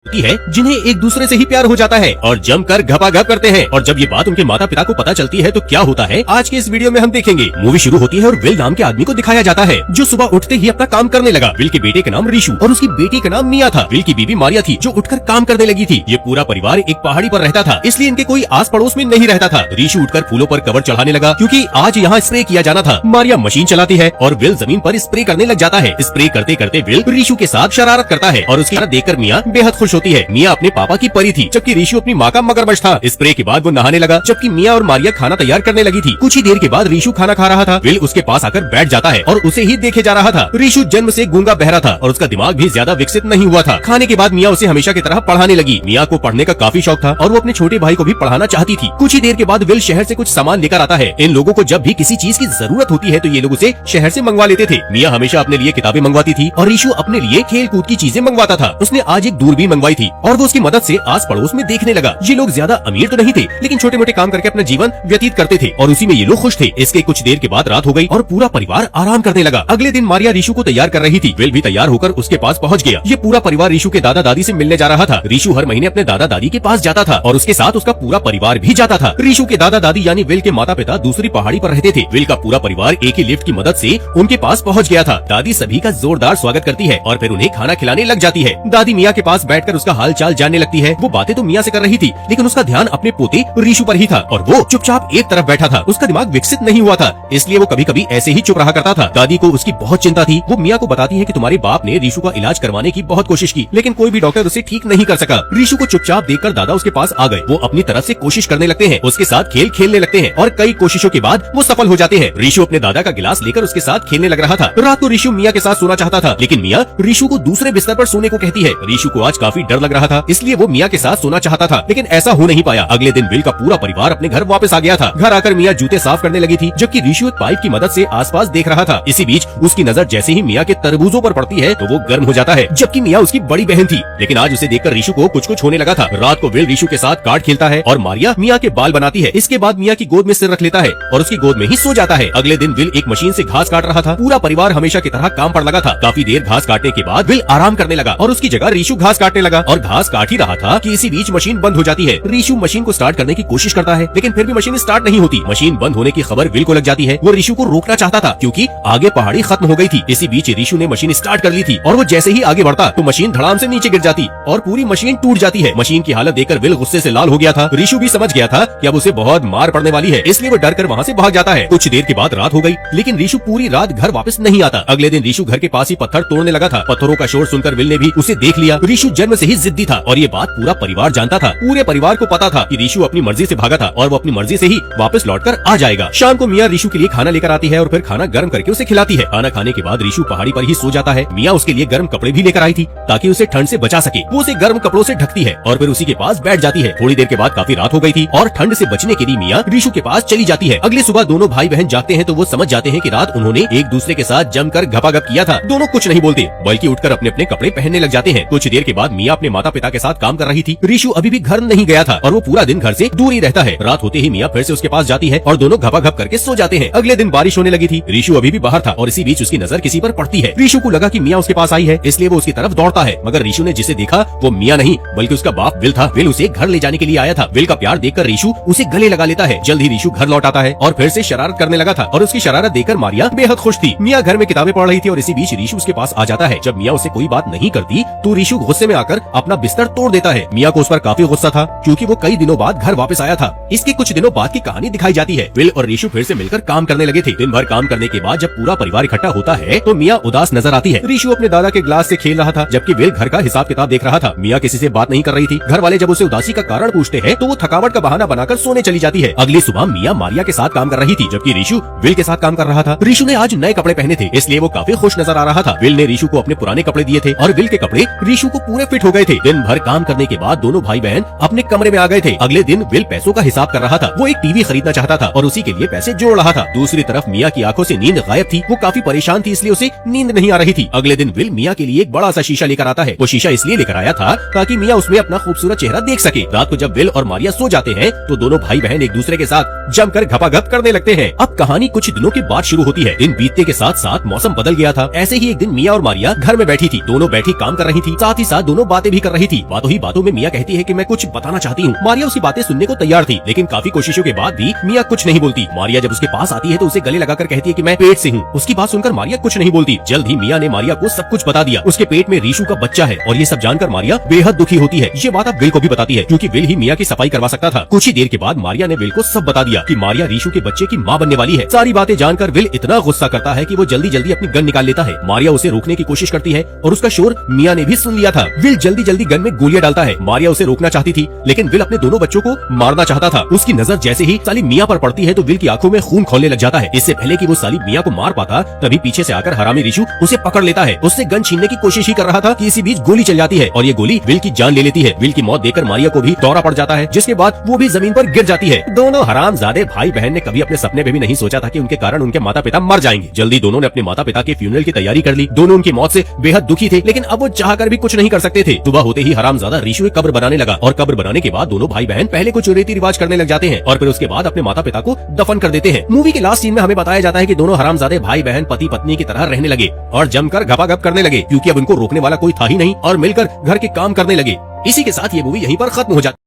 होती है जिन्हें एक दूसरे से ही प्यार हो जाता है और जमकर घपाघप करते हैं। और जब ये बात उनके माता पिता को पता चलती है तो क्या होता है, आज के इस वीडियो में हम देखेंगे। मूवी शुरू होती है और विल नाम के आदमी को दिखाया जाता है जो सुबह उठते ही अपना काम करने लगा। विल के बेटे का नाम रिशु और उसकी बेटी का नाम मिया था। विल की बीवी मारिया थी जो उठकर काम करने लगी थी। ये पूरा परिवार एक पहाड़ी पर रहता था, इसलिए इनके कोई आस पड़ोस में नहीं रहता था। रिशु उठकर फूलों पर कवर चढ़ाने लगा क्योंकि आज यहाँ स्प्रे किया जाना था। मारिया मशीन चलाती है और विल जमीन पर स्प्रे करने लग जाता है। स्प्रे करते करते विल रिशु के साथ शरारत करता है और उसकी देखकर मिया बेहद खुश होती है। मिया अपने पापा की परी थी जबकि रिशु अपनी माँ का मगरमच्छ था। स्प्रे के बाद वो नहाने लगा जबकि मिया और मारिया खाना तैयार करने लगी थी। कुछ ही देर के बाद रिशु खाना खा रहा था। विल उसके पास आकर बैठ जाता है और उसे ही देखे जा रहा था। रिशु जन्म से गूंगा बहरा था और उसका दिमाग भी ज्यादा विकसित नहीं हुआ था। खाने के बाद मिया उसे हमेशा की तरह पढ़ाने लगी। मिया को पढ़ने का काफी शौक था और वो अपने छोटे भाई को भी पढ़ाना चाहती थी। कुछ ही देर के बाद विल शहर से कुछ सामान लेकर आता है। इन लोगों को जब भी किसी चीज की जरूरत होती है तो ये लोग उसे शहर से मंगवा लेते थे। मिया हमेशा अपने लिए किताबें मंगवाती थी और रिशु अपने लिए खेल कूद की चीजें मंगवाता था। उसने आज एक दूरबीन मंगवाई थी और वो उसकी मदद से आस पड़ोस में देखने लगा। ये लोग ज्यादा अमीर तो नहीं थे लेकिन छोटे मोटे काम करके अपना जीवन व्यतीत करते थे और उसी में ये लोग खुश थे। इसके कुछ देर के बाद रात हो गई और पूरा परिवार आराम करने लगा। अगले दिन मारिया रिशु को तैयार कर रही थी। विल भी तैयार होकर उसके पास पहुंच गया। ये पूरा परिवार रिशु के दादा दादी से मिलने जा रहा था। रिशु हर महीने अपने दादा दादी के पास जाता था और उसके साथ उसका पूरा परिवार भी जाता था। रिशु के दादा दादी यानी विल के माता पिता दूसरी पहाड़ी पर रहते थे। विल का पूरा परिवार एक ही लिफ्ट की मदद से उनके पास पहुँच गया था। दादी सभी का जोरदार स्वागत करती है और फिर उन्हें खाना खिलाने लग जाती है। दादी मिया के पास बैठकर उसका हाल चाल जानने लगती है। वो बातें तो मिया से कर रही थी लेकिन उसका ध्यान अपने पोते रिशु पर ही था और वो चुपचाप एक तरफ बैठा था। उसका दिमाग विकसित नहीं हुआ था इसलिए वो कभी कभी ऐसे ही चुप रहा करता था। दादी को उसकी बहुत चिंता थी। वो मिया को बताती है कि तुम्हारे बाप ने रिशु का इलाज करवाने की बहुत कोशिश की लेकिन कोई भी डॉक्टर उसे ठीक नहीं कर सका। रिशु को चुपचाप देखकर दादा उसके पास आ गए। वो अपनी तरफ से कोशिश करने लगते हैं, उसके साथ खेल खेलने लगते हैं और कई कोशिशों के बाद वो सफल हो जाते हैं। रिशु अपने दादा का गिलास लेकर उसके साथ खेलने लग रहा था। रात को रिशु मिया के साथ सोना चाहता था लेकिन मिया रिशु को दूसरे बिस्तर पर सोने को कहती है। रिशु को आज काफी डर लग रहा था इसलिए वो मिया के साथ सोना चाहता था लेकिन ऐसा हो नहीं पाया। अगले दिन विल का पूरा परिवार अपने घर वापस आ गया था। घर आकर मिया जूते साफ करने लगी थी जबकि रिशु एक पाइप की मदद से आसपास देख रहा था। इसी बीच उसकी नजर जैसे ही मिया के तरबूजों पर पड़ती है तो वो गर्म हो जाता है जबकि मिया उसकी बड़ी बहन थी। लेकिन आज उसे देखकर रिशु को कुछ कुछ होने लगा था। रात को विल रिशु के साथ कार्ड खेलता है और मारिया मिया के बाल बनाती है। इसके बाद मिया की गोद में सिर रख लेता है और उसकी गोद में ही सो जाता है। अगले दिन विल एक मशीन से घास काट रहा था। पूरा परिवार हमेशा की तरह काम पर लगा था। काफी देर घास काटने के बाद विल आराम करने लगा और उसकी जगह रिशु घास काटने लगा और घास काट ही रहा था कि इसी बीच मशीन बंद हो जाती है। रिशु मशीन को स्टार्ट करने की कोशिश करता है लेकिन फिर भी मशीन स्टार्ट नहीं होती। मशीन बंद होने की खबर विल को लग जाती है। वो रिशु को रोकना चाहता था क्योंकि आगे पहाड़ी खत्म हो गई थी। इसी बीच रिशु ने मशीन स्टार्ट कर ली थी और वो जैसे ही आगे बढ़ता तो मशीन धड़ाम से नीचे गिर जाती और पूरी मशीन टूट जाती है। मशीन की हालत देखकर विल गुस्से से लाल हो गया था। रिशु भी समझ गया था कि अब उसे बहुत मार पड़ने वाली है इसलिए वो डर कर वहाँ से भाग जाता है। कुछ देर के बाद रात हो गई लेकिन रिशु पूरी रात घर वापस नहीं आता। अगले दिन रिशु घर के पास ही पत्थर तोड़ने लगा था। पत्थरों का शोर सुनकर विल ने भी उसे देख लिया। रिशु जन्म से ही जिद्दी था और ये बात पूरा परिवार जानता था। पूरे परिवार को पता था कि रिशु अपनी मर्जी से भागा था और वो अपनी मर्जी से ही वापस लौटकर आ जाएगा। शाम को मिया रिशु के लिए खाना लेकर आती है और फिर खाना गर्म करके उसे खिलाती है। खाना खाने के बाद रिशु पहाड़ी पर ही सो जाता है। मिया उसके लिए गर्म कपड़े भी लेकर आई थी ताकि उसे ठंड से बचा सके। वो उसे गर्म कपड़ों से ढकती है और फिर उसी के पास बैठ जाती है। थोड़ी देर के बाद काफी रात हो गई थी और ठंड से बचने के लिए मिया रिशु के पास चली जाती है। अगली सुबह दोनों भाई बहन जागते हैं तो वो समझ जाते हैं कि रात उन्होंने एक दूसरे के साथ जमकर घपाघप किया था। दोनों कुछ नहीं बोलते बल्कि उठकर अपने अपने कपड़े पहनने लग जाते हैं। कुछ देर के बाद मिया अपने माता पिता के साथ काम कर रही थी। रिशु अभी भी घर नहीं गया था और वो पूरा दिन घर से दूर ही रहता है। रात होते ही मिया फिर से उसके पास जाती है और दोनों घपाघप करके सो जाते हैं। अगले दिन बारिश होने लगी थी। रिशु अभी भी बाहर था और इसी बीच उसकी नजर किसी पर पड़ती है। रिशु को लगा कि मिया उसके पास आई है इसलिए वो उसकी तरफ दौड़ता है मगर रिशु ने जिसे देखा वो मिया नहीं बल्कि उसका बाप विल था। विल उसे घर ले जाने के लिए आया था। विल का प्यार देखकर रिशु उसे गले लगा लेता है। जल्द ही रिशु घर लौट आता है और फिर से शरारत करने लगा था और उसकी शरारत देखकर मारिया बेहद खुश थी। मिया घर में किताबें पढ़ रही थी और इसी बीच रिशु उसके पास आ जाता है। जब मिया उसे कोई बात नहीं करती तो रिशु गुस्से में आकर अपना बिस्तर तोड़ देता है। मिया को उस पर काफी गुस्सा था क्योंकि वो कई दिनों बाद घर वापस आया था। इसके कुछ दिनों बाद की कहानी दिखाई जाती है। विल और रिशु फिर से मिलकर काम करने लगे थे। दिन भर काम करने के बाद जब पूरा परिवार इकट्ठा होता है तो मिया उदास नजर आती है। रिशु अपने दादा के ग्लास से खेल रहा था जबकि विल घर का हिसाब किताब देख रहा था। मिया किसी से बात नहीं कर रही थी। घर वाले जब उसे उदासी का कारण पूछते हैं तो वो थकावट का बहाना बनाकर सोने चली जाती है। अगली सुबह मिया मारिया के साथ काम कर रही थी जबकि रिशु विल के साथ काम कर रहा था। रिशु ने आज नए कपड़े पहने थे इसलिए वो काफी खुश नजर आ रहा था। विल ने रिशु को अपने पुराने कपड़े दिए थे और विल के कपड़े रिशु को पूरे फिट हो गए थे। दिन भर काम करने के बाद दोनों भाई बहन अपने कमरे में आ गए थे। अगले दिन विल पैसों का हिसाब कर रहा था। वो एक टीवी खरीदना चाहता था और उसी के लिए पैसे जोड़ रहा था। दूसरी तरफ मिया की आंखों से नींद गायब थी। वो काफी परेशान थी इसलिए उसे नींद नहीं आ रही थी। अगले दिन विल मिया के लिए एक बड़ा सा शीशा लेकर आता है। वो शीशा इसलिए लेकर आया था ताकि मिया उसमें अपना खूबसूरत चेहरा देख सके। रात को जब विल और मारिया सो जाते हैं तो दोनों भाई बहन एक दूसरे के साथ जमकर घपाघप करने लगते हैं। अब कहानी कुछ दिनों के बाद शुरू होती है। दिन बीतने के साथ साथ मौसम बदल गया था। ऐसे ही एक दिन मिया और मारिया घर में बैठी थी। दोनों बैठी काम कर रही थी। साथ ही साथ दोनों बातें भी कर रही थी। बातों ही बातों में मिया कहती है कि मैं कुछ बताना चाहती हूँ। मारिया उसकी बातें सुनने को तैयार थी, लेकिन काफी कोशिशों के बाद भी मिया कुछ नहीं बोलती। मारिया जब उसके पास आती है तो उसे गले लगाकर कहती है कि मैं पेट से हूँ। उसकी बात सुनकर मारिया कुछ नहीं बोलती। जल्द ही मिया ने मारिया को सब कुछ बता दिया। उसके पेट में रीशु का बच्चा है और ये सब जानकर मारिया बेहद दुखी होती है। ये बात अब विल को भी बताती है, क्योंकि विल ही मिया की सफाई करवा सकता था। कुछ ही देर के बाद मारिया ने विल को सब बता दिया कि मारिया रीशु के बच्चे की माँ बनने वाली है। सारी बातें जानकर विल इतना गुस्सा करता है कि वो जल्दी जल्दी अपनी गन निकाल लेता है। मारिया उसे रोकने की कोशिश करती है और उसका शोर मिया ने भी सुन लिया था। विल जल्दी जल्दी गन में गोलियां डालता है। मारिया उसे रोकना चाहती थी, लेकिन विल अपने दोनों बच्चों को मारना चाहता था। उसकी नजर जैसे ही साली मिया पर पड़ती है तो विल की आंखों में खून खौलने लग जाता है। इससे पहले कि वो साली मिया को मार पाता, तभी पीछे से आकर हरामी रीशु उसे पकड़ लेता है। उससे गन छीनने की कोशिश ही कर रहा था कि इसी बीच गोली चल जाती है और ये गोली विल की जान ले लेती है। विल की मौत देखकर मारिया को भी दौरा पड़ जाता है, जिसके बाद वो भी जमीन पर गिर जाती है। दोनों हरामजादे भाई बहन ने कभी अपने सपने में भी नहीं सोचा था कि उनके कारण उनके माता पिता मर जाएंगे। जल्दी दोनों ने अपने माता पिता के फ्यूनरल की तैयारी कर ली। दोनों उनकी मौत से बेहद दुखी थे, लेकिन अब वो चाहकर भी कुछ नहीं कर सकते थे। सुबह होते ही हरामजादा रीशु एक कब्र बनाने लगा और कब्र बनाने के बाद दोनों भाई बहन पहले कुछ रीति रिवाज करने लग जाते हैं और फिर उसके बाद अपने माता पिता को दफन कर देते हैं। मूवी के लास्ट सीन में हमें बताया जाता है कि दोनों हरामजादे भाई बहन पति पत्नी की तरह रहने लगे और जमकर गपागप करने लगे, क्योंकि अब उनको रोकने वाला कोई था ही नहीं और मिलकर घर के काम करने लगे। इसी के साथ ये मूवी यहीं पर खत्म हो जाती है।